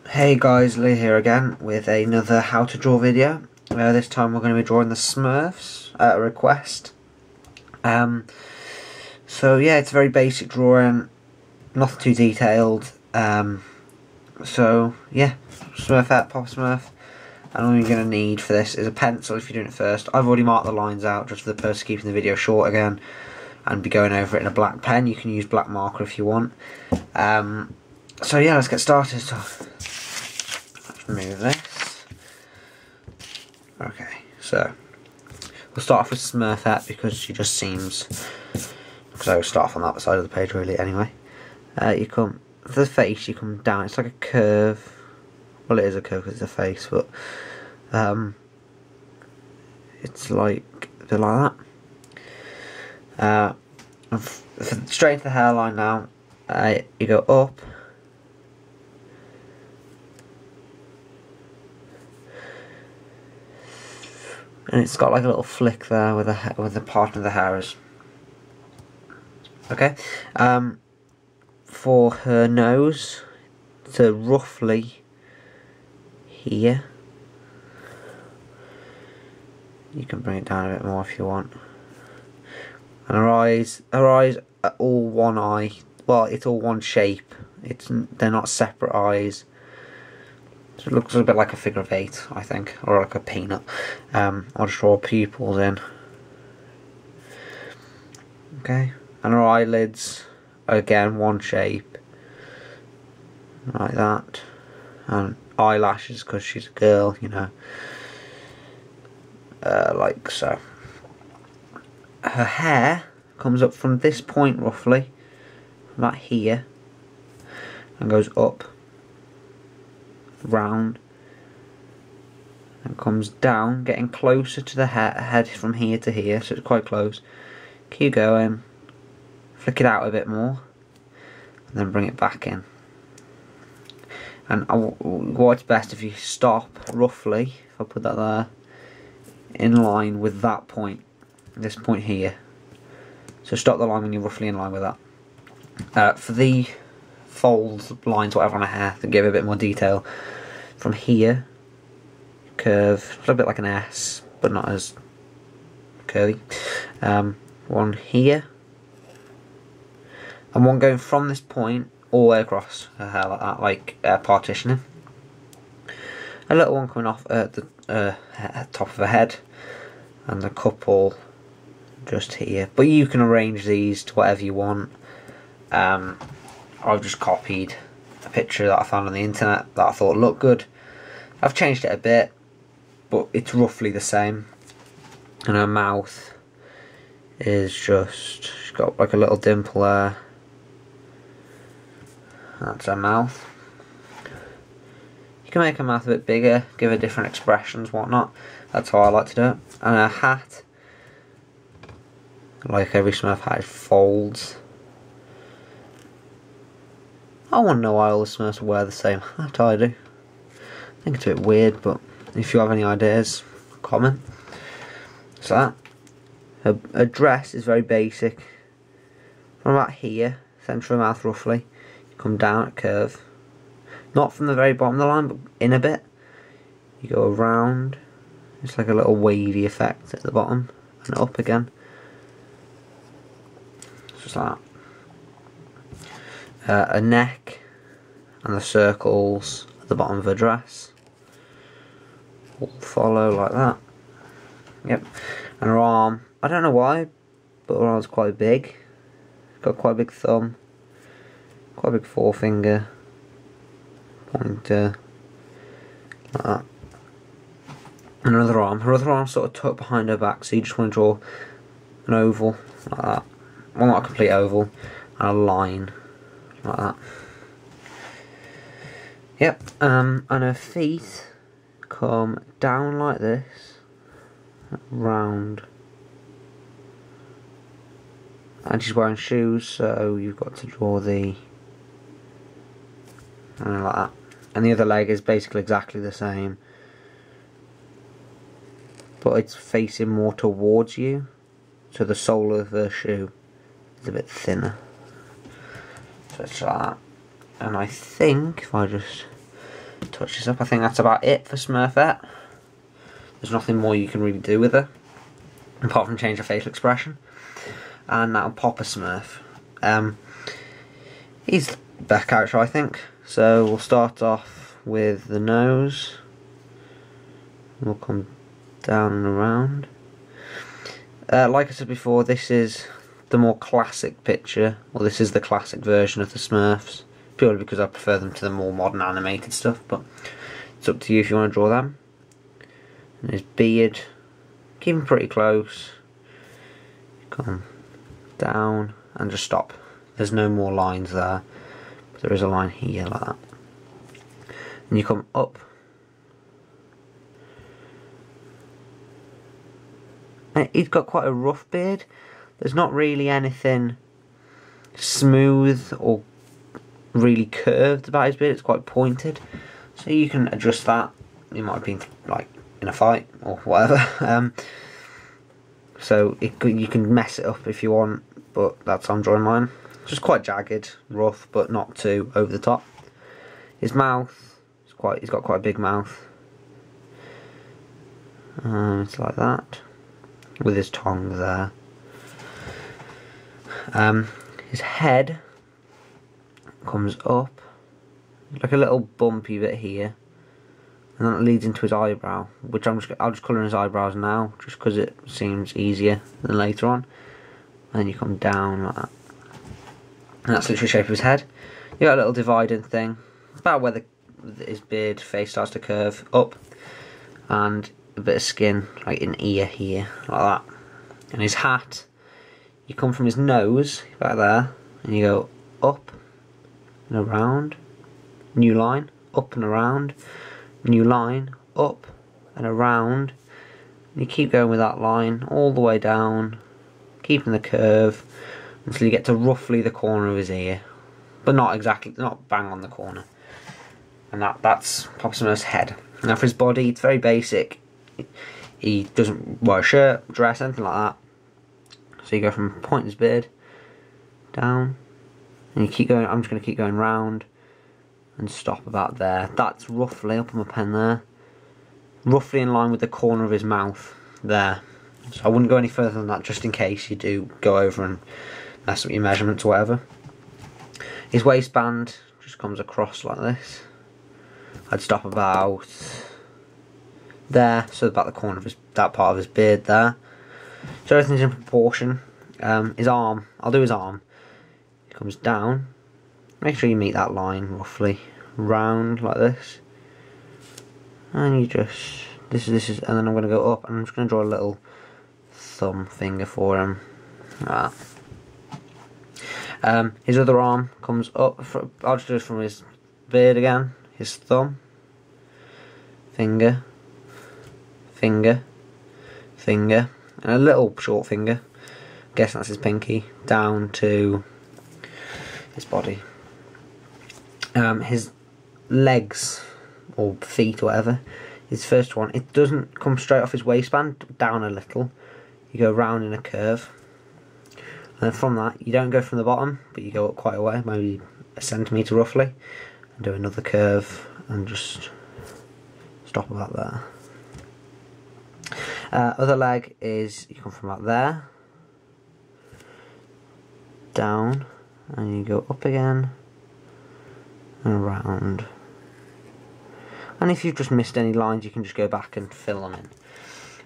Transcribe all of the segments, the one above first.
Hey guys, Lee here again with another how to draw video. This time we're going to be drawing the Smurfs at a request. So yeah, it's a very basic drawing, nothing too detailed. So yeah, Smurfette, Papa Smurf. And all you're going to need for this is a pencil if you're doing it first. I've already marked the lines out just for the purpose of keeping the video short again and be going over it in a black pen. You can use black marker if you want. So yeah, let's get started. So, let's remove this. Okay, so we'll start off with Smurfette because she just seems, because I will start off on that side of the page really anyway. You come, for the face you come down, it's like a curve. Well, it is a curve because it's a face, but it's like a bit like that. Straight into the hairline now. You go up, and it's got like a little flick there where the part of the hair is. Okay. For her nose, to roughly here. You can bring it down a bit more if you want. And her eyes are all one eye. Well, it's all one shape. They're not separate eyes. So it looks a bit like a figure of 8, I think, or like a peanut. I'll just draw pupils in. Okay, and her eyelids, again, one shape, like that. And eyelashes, because she's a girl, you know, like so. Her hair comes up from this point roughly, from that here, and goes up, round, and comes down, getting closer to the head from here to here, so it's quite close. Keep going, flick it out a bit more, and then bring it back in. And what's best if you stop roughly, if I put that there, in line with that point, this point here. So stop the line when you're roughly in line with that. For the folds, lines, whatever on a hair, to give a bit more detail, from here, curve, a little bit like an S, but not as curvy. One here, and one going from this point all the way across her hair like that, like partitioning. A little one coming off at the top of her head, and a couple just here. But you can arrange these to whatever you want. I've just copied a picture that I found on the internet that I thought looked good. I've changed it a bit, but it's roughly the same. And her mouth is just, she's got like a little dimple there. That's her mouth. You can make her mouth a bit bigger, give her different expressions, whatnot. That's how I like to do it. And her hat, like every Smurf hat, it folds. I want to know why all the Smurfs wear the same hat I do. I think it's a bit weird, but if you have any ideas, comment. So that. Her dress is very basic. From about here, centre of her mouth roughly, come down at curve, not from the very bottom of the line but in a bit. You go around, it's like a little wavy effect at the bottom and up again, just like that. A neck and the circles at the bottom of her dress will follow like that. Yep. And her arm, I don't know why, but her arm's quite big. Got quite a big thumb, quite a big forefinger, pointer, like that. And another arm. Her other arm's sort of tucked behind her back, so you just want to draw an oval, like that. Well, not a complete oval, and a line, like that. Yep, and her feet come down like this, round. And she's wearing shoes, so you've got to draw the, like that. And the other leg is basically exactly the same, but it's facing more towards you, so the sole of the shoe is a bit thinner. So it's like that. And I think if I just touch this up. I think that's about it for Smurfette. There's nothing more you can really do with her, apart from change her facial expression. And now Papa Smurf. He's the best character, I think. So we'll start off with the nose. We'll come down and around. Like I said before, this is the more classic picture. Well, this is the classic version of the Smurfs, purely because I prefer them to the more modern animated stuff, but it's up to you if you want to draw them. And his beard, keep him pretty close. Come down and just stop. There's no more lines there, but there is a line here like that. And you come up. And he's got quite a rough beard. There's not really anything smooth or really curved about his beard. It's quite pointed, so you can adjust that. He might have been like in a fight or whatever. So you can mess it up if you want, but that's how I'm drawing mine. It's just quite jagged, rough, but not too over the top. His mouth, he's got quite a big mouth. It's like that, with his tongue there. His head comes up, like a little bumpy bit here, and then it leads into his eyebrow, which I'll just colour in his eyebrows now, just because it seems easier than later on. And then you come down like that, and that's literally the shape of his head. You got a little dividing thing, about where his beard face starts to curve up, and a bit of skin like an ear here, like that. And his hat, you come from his nose back there, and you go up and around, new line, up and around, new line, up and around, and you keep going with that line all the way down, keeping the curve until you get to roughly the corner of his ear, but not exactly, not bang on the corner. And that's Papa Smurf's head. Now for his body, it's very basic. He doesn't wear a shirt, dress, anything like that. So you go from pointing his beard down, and you keep going. I'm just going to keep going round and stop about there. That's roughly, I'll put my pen there, roughly in line with the corner of his mouth there. So I wouldn't go any further than that, just in case you do go over and mess up your measurements or whatever. His waistband just comes across like this. I'd stop about there, so about the corner of that part of his beard there. So everything's in proportion. His arm, I'll do his arm. It comes down. Make sure you meet that line roughly. Round like this. And you just, this is, and then I'm going to go up and I'm just going to draw a little thumb finger for him. Like that. His other arm comes up, I'll just do it from his beard again. His thumb. Finger. Finger. Finger. And a little short finger, I'm guessing that's his pinky, down to his body. His legs, or feet, or whatever, his first one, it doesn't come straight off his waistband, down a little. You go round in a curve. And then from that, you don't go from the bottom, but you go up quite a way, maybe a centimetre roughly, and do another curve, and just stop about there. Other leg is, you come from about there, down, and you go up again, and around. And if you've just missed any lines, you can just go back and fill them in.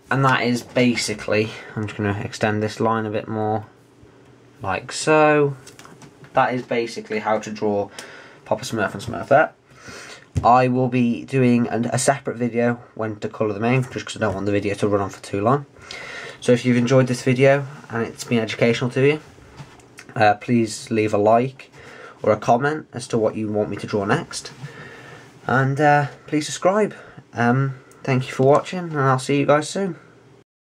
And that is basically, I'm just going to extend this line a bit more, like so. That is basically how to draw Papa Smurf and Smurfette. I will be doing a separate video when to colour them in, just because I don't want the video to run on for too long. So if you've enjoyed this video and it's been educational to you, please leave a like or a comment as to what you want me to draw next. And please subscribe. Thank you for watching, and I'll see you guys soon.